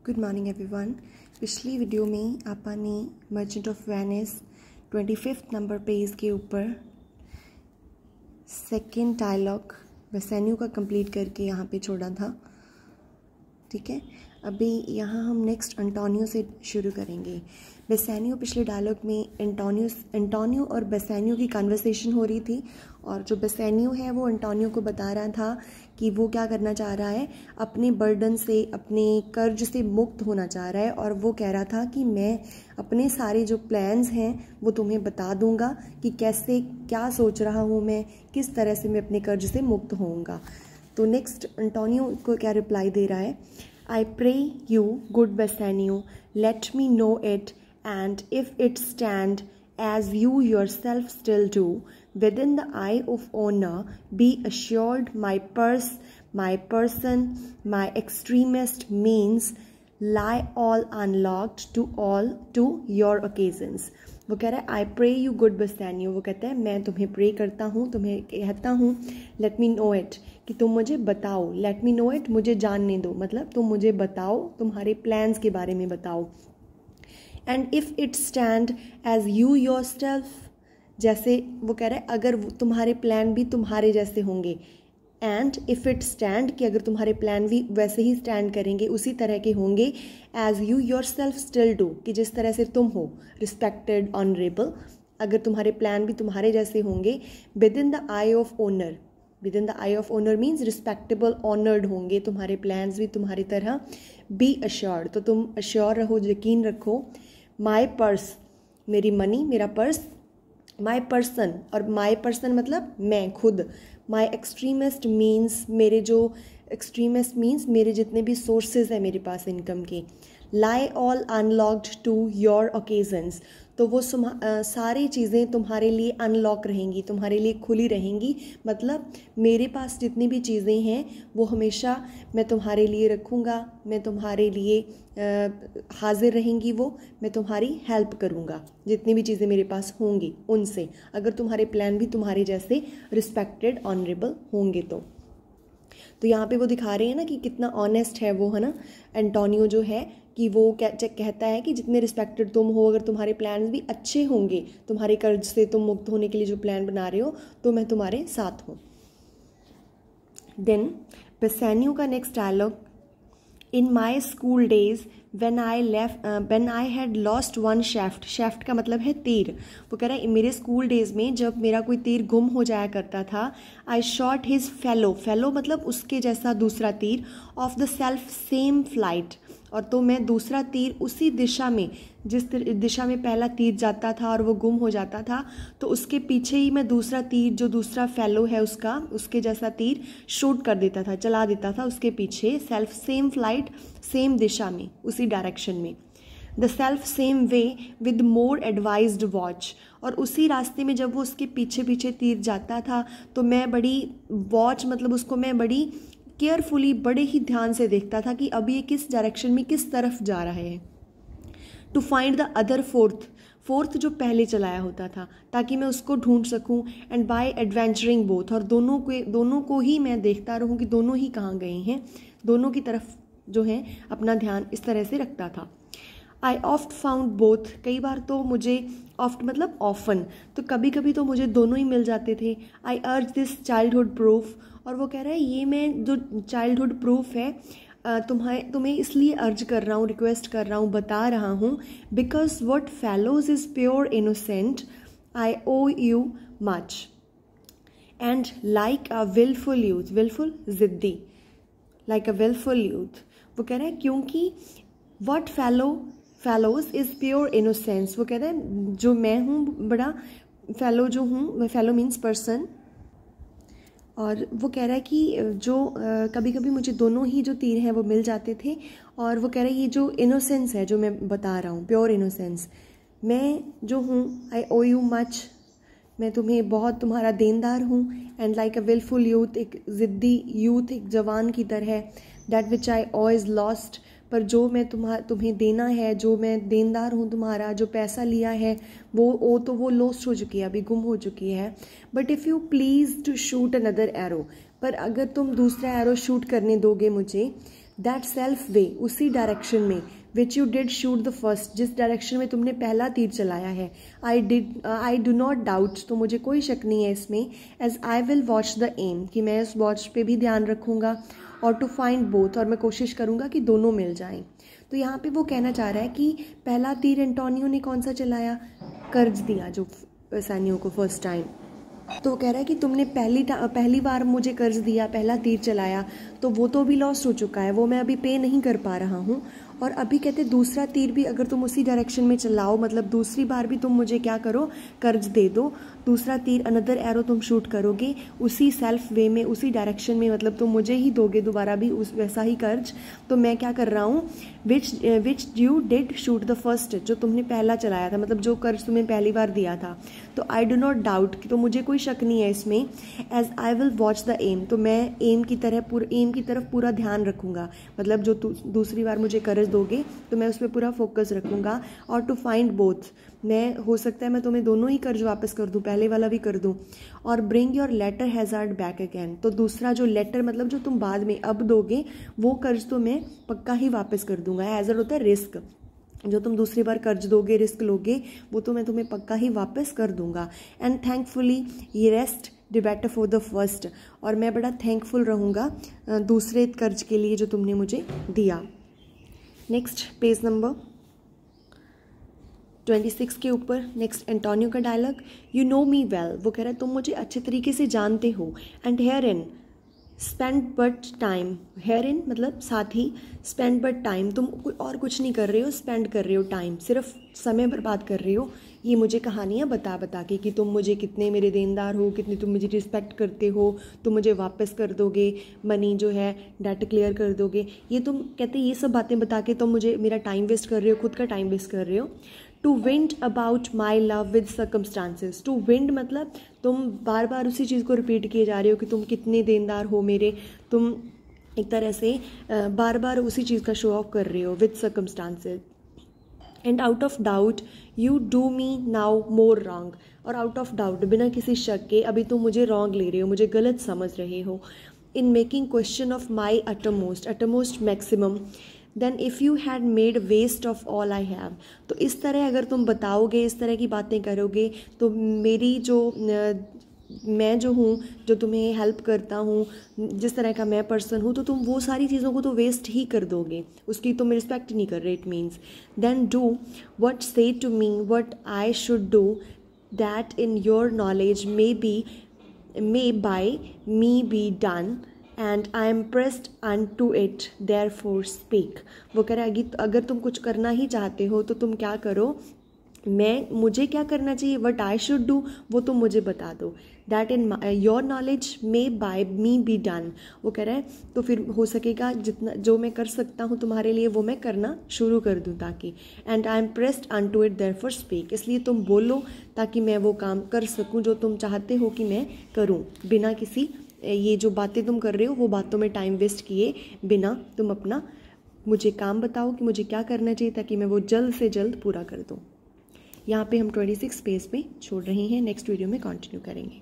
Good morning everyone. पिछली video में आपा ने merchant of Venice 25 number page के ऊपर सेकेंड डायलॉग बेसेनियो का कंप्लीट करके यहाँ पे छोड़ा था। ठीक है, अभी यहाँ हम नेक्स्ट एंटोनियो से शुरू करेंगे। बेसेनियो पिछले डायलॉग में एंटोनियो और बेसेनियो की कन्वर्सेशन हो रही थी और जो बेसेनियो है वो एंटोनियो को बता रहा था कि वो क्या करना चाह रहा है, अपने बर्डन से, अपने कर्ज से मुक्त होना चाह रहा है। और वो कह रहा था कि मैं अपने सारे जो प्लान्स हैं वो तुम्हें बता दूंगा कि कैसे क्या सोच रहा हूँ मैं, किस तरह से मैं अपने कर्ज से मुक्त होऊंगा। तो नेक्स्ट एंटोनियो को क्या रिप्लाई दे रहा है, I pray you, good Bassanio, let me know it, and if it stand as you yourself still do, within the eye of honor, be assured my person, my extremist means lie all unlocked to your occasions। वो कह रहा है I pray you good बस्तानियो, वो कहता है मैं तुम्हें pray करता हूँ, तुम्हें कहता हूँ लेट मी नो इट, कि तुम मुझे बताओ। लेट मी नो इट, मुझे जानने दो, मतलब तुम मुझे बताओ, तुम्हारे प्लान्स के बारे में बताओ। And if it stand as you yourself, जैसे वो कह रहा है अगर तुम्हारे प्लान भी तुम्हारे जैसे होंगे। एंड इफ़ इट स्टैंड, कि अगर तुम्हारे प्लान भी वैसे ही स्टैंड करेंगे, उसी तरह के होंगे। As you yourself still do, कि जिस तरह से तुम हो, रिस्पेक्टेड, ऑनरेबल, अगर तुम्हारे प्लान भी तुम्हारे जैसे होंगे। Within the eye of honour, within the eye of honour means respectable, honoured होंगे तुम्हारे प्लान्स भी तुम्हारी तरह। बी अश्योर्ड, तो तुम अश्योर रहो, यकीन रखो। माई पर्स, मेरी मनी, मेरा पर्स। माई पर्सन, और माई पर्सन मतलब मैं खुद। माई एक्सट्रीमिस्ट मीन्स, मेरे जो एक्सट्रीमिस्ट मीन्स मेरे जितने भी सोर्सेज हैं मेरे पास इनकम के। Lie all unlocked to your occasions, तो वो सारी चीज़ें तुम्हारे लिए अनलॉक रहेंगी, तुम्हारे लिए खुली रहेंगी। मतलब मेरे पास जितनी भी चीज़ें हैं वो हमेशा मैं तुम्हारे लिए रखूँगा, मैं तुम्हारे लिए हाजिर रहेंगी, वो मैं तुम्हारी हेल्प करूँगा जितनी भी चीज़ें मेरे पास होंगी उनसे, अगर तुम्हारे प्लान भी तुम्हारे जैसे रिस्पेक्टेड, ऑनरेबल होंगे तो यहाँ पे वो दिखा रहे हैं ना कि कितना ऑनेस्ट है वो, है ना, एंटोनियो जो है, कि वो कहता है कि जितने रिस्पेक्टेड तुम हो, अगर तुम्हारे प्लान भी अच्छे होंगे, तुम्हारे कर्ज से तुम मुक्त होने के लिए जो प्लान बना रहे हो, तो मैं तुम्हारे साथ हूँ। देन बेसेनियो का next dialogue, in my school days when I had lost one shaft, shaft का मतलब है तीर। वो कह रहा है मेरे स्कूल डेज में जब मेरा कोई तीर गुम हो जाया करता था, I shot his fellow मतलब उसके जैसा दूसरा तीर, of the self same flight, और तो मैं दूसरा तीर उसी दिशा में, जिस दिशा में पहला तीर जाता था और वो गुम हो जाता था, तो उसके पीछे ही मैं दूसरा तीर, जो दूसरा फेलो है उसके जैसा तीर शूट कर देता था, चला देता था उसके पीछे। सेल्फ सेम फ्लाइट, सेम दिशा में, उसी डायरेक्शन में। The self same way with more advised watch, और उसी रास्ते में जब वो उसके पीछे पीछे तीर जाता था तो मैं बड़ी वॉच, मतलब उसको मैं बड़ी केयरफुली, बड़े ही ध्यान से देखता था कि अभी ये किस डायरेक्शन में, किस तरफ जा रहा है। To find the other forth जो पहले चलाया होता था, ताकि मैं उसको ढूंढ सकूं। एंड बाय एडवेंचरिंग बोथ, और दोनों को ही मैं देखता रहूं कि दोनों ही कहाँ गए हैं, दोनों की तरफ जो है अपना ध्यान इस तरह से रखता था। आई ऑफ्ट फाउंड बोथ, कई बार तो मुझे, ऑफ्ट मतलब ऑफन, तो कभी कभी तो मुझे दोनों ही मिल जाते थे। आई अर्ज दिस चाइल्डहुड प्रूफ, और वो कह रहा है ये मैं जो चाइल्डहुड प्रूफ है तुम्हें इसलिए अर्ज कर रहा हूँ, रिक्वेस्ट कर रहा हूँ, बता रहा हूँ। Because what fellows is pure innocent, I owe you much, and like a wilful youth, wilful जिद्दी, लाइक अ विलफुल यूथ। वो कह रहा है क्योंकि what fellows is pure innocence, वो कह रहा है जो मैं हूँ बड़ा फेलो जो हूँ, फेलो मीन्स पर्सन, और वो कह रहा है कि जो कभी कभी मुझे दोनों ही जो तीर हैं वो मिल जाते थे। और वो कह रहा है ये जो इनोसेंस है जो मैं बता रहा हूँ, प्योर इनोसेंस, मैं जो हूँ, आई ओ यू मच, मैं तुम्हें बहुत तुम्हारा देनदार हूँ। And like a wilful youth, एक ज़िद्दी यूथ, एक जवान की तरह। That which I owe is lost, पर जो मैं तुम्हें देना है, जो मैं देनदार हूँ तुम्हारा, जो पैसा लिया है वो लॉस्ट हो चुकी है, अभी गुम हो चुकी है। But if you please to shoot another arrow, पर अगर तुम दूसरा एरो शूट करने दोगे मुझे, दैट सेल्फ वे, उसी डायरेक्शन में, which you did shoot the first, जिस डायरेक्शन में तुमने पहला तीर चलाया है, आई डू नॉट डाउट, तो मुझे कोई शक नहीं है इसमें, as I will watch the aim, कि मैं उस वॉच पे भी ध्यान रखूँगा, और टू फाइंड बोथ, और मैं कोशिश करूँगा कि दोनों मिल जाएं। तो यहाँ पे वो कहना चाह रहा है कि पहला तीर एंटोनियो ने कौन सा चलाया, कर्ज दिया जो बेसानियो को फर्स्ट टाइम, तो कह रहा है कि तुमने पहली बार मुझे कर्ज दिया, पहला तीर चलाया, तो वो तो अभी लॉस्ट हो चुका है, वो मैं अभी पे नहीं कर पा रहा हूँ। और अभी कहते दूसरा तीर भी अगर तुम उसी डायरेक्शन में चलाओ, मतलब दूसरी बार भी तुम मुझे क्या करो, कर्ज दे दो, दूसरा तीर अनदर एरो तुम शूट करोगे उसी सेल्फ वे में, उसी डायरेक्शन में, मतलब तुम मुझे ही दोगे दोबारा भी उस वैसा ही कर्ज। तो मैं क्या कर रहा हूँ, which you did shoot the first, जो तुमने पहला चलाया था, मतलब जो कर्ज तुम्हें पहली बार दिया था। तो आई डू नॉट डाउट, तो मुझे कोई शक नहीं है इसमें, as I will watch the aim, तो मैं एम की तरफ पूरा ध्यान रखूँगा, मतलब जो दूसरी बार मुझे कर्ज दोगे तो मैं उस पर पूरा फोकस रखूँगा। और टू फाइंड बोथ, मैं हो सकता है मैं तुम्हें दोनों ही कर्ज वापस कर दूँ, पहले वाला भी कर दूँ। और bring your latter hazard back again, तो दूसरा जो लेटर मतलब जो तुम बाद में अब दोगे वो कर्ज तो मैं पक्का ही वापस कर दूंगा। हैज़ार्ड होता है रिस्क, जो तुम दूसरी बार कर्ज दोगे, रिस्क लोगे, वो तो मैं तुम्हें पक्का ही वापस कर दूंगा। एंड थैंकफुली ये rest the better for the first, और मैं बड़ा थैंकफुल रहूँगा दूसरे कर्ज के लिए जो तुमने मुझे दिया। नेक्स्ट पेज नंबर 26 के ऊपर नेक्स्ट एंटोनियो का dialogue, you know me well, वो कह रहा है तुम मुझे अच्छे तरीके से जानते हो, and here in spend but time, here in मतलब साथ ही, स्पेंड बट टाइम, तुम कोई और कुछ नहीं कर रहे हो, स्पेंड कर रहे हो टाइम, सिर्फ समय बर्बाद कर रहे हो ये मुझे कहानियाँ बता बता के कि तुम मुझे कितने मेरे देनदार हो, कितनी तुम मुझे रिस्पेक्ट करते हो, तुम मुझे वापस कर दोगे, मनी जो है डेट क्लियर कर दोगे, ये तुम कहते ये सब बातें बता के तुम मुझे मेरा टाइम वेस्ट कर रहे हो, खुद का टाइम वेस्ट कर रहे हो। To wind about my love with circumstances, to wind मतलब तुम बार बार उसी चीज़ को रिपीट किए जा रहे हो कि तुम कितने देनदार हो मेरे, तुम एक तरह से बार बार उसी चीज़ का शो ऑफ कर रहे हो, with circumstances. And out of doubt you do me now more wrong, और आउट ऑफ डाउट बिना किसी शक के अभी तुम मुझे रॉन्ग ले रहे हो, मुझे गलत समझ रहे हो। In making question of my uttermost maximum, then if you had made waste of all I have, तो इस तरह अगर तुम बताओगे, इस तरह की बातें करोगे, तो मेरी जो मैं जो हूँ, जो तुम्हें हेल्प करता हूँ, जिस तरह का मैं पर्सन हूँ, तो तुम वो सारी चीज़ों को तो वेस्ट ही कर दोगे, उसकी तुम रिस्पेक्ट नहीं कर रहे। It means then do what say to me what I should do, that in your knowledge may by me be done, and I am pressed on to it therefore speak. वो कह रहा है अगर तुम कुछ करना ही चाहते हो तो तुम क्या करो, मुझे क्या करना चाहिए, वट आई शुड डू वो तुम मुझे बता दो, that in your knowledge may by me be done. वो कह रहा है तो फिर हो सकेगा जितना जो मैं कर सकता हूँ तुम्हारे लिए वो मैं करना शुरू कर दूँ, ताकि and I am pressed on to it therefore speak, इसलिए तुम बोलो ताकि मैं वो काम कर सकूँ जो तुम चाहते हो कि मैं करूँ, बिना किसी ये जो बातें तुम कर रहे हो वो बातों में टाइम वेस्ट किए बिना तुम अपना मुझे काम बताओ कि मुझे क्या करना चाहिए ताकि मैं वो जल्द से जल्द पूरा कर दूँ। यहाँ पे हम 26 पेज में छोड़ रहे हैं, नेक्स्ट वीडियो में कंटिन्यू करेंगे।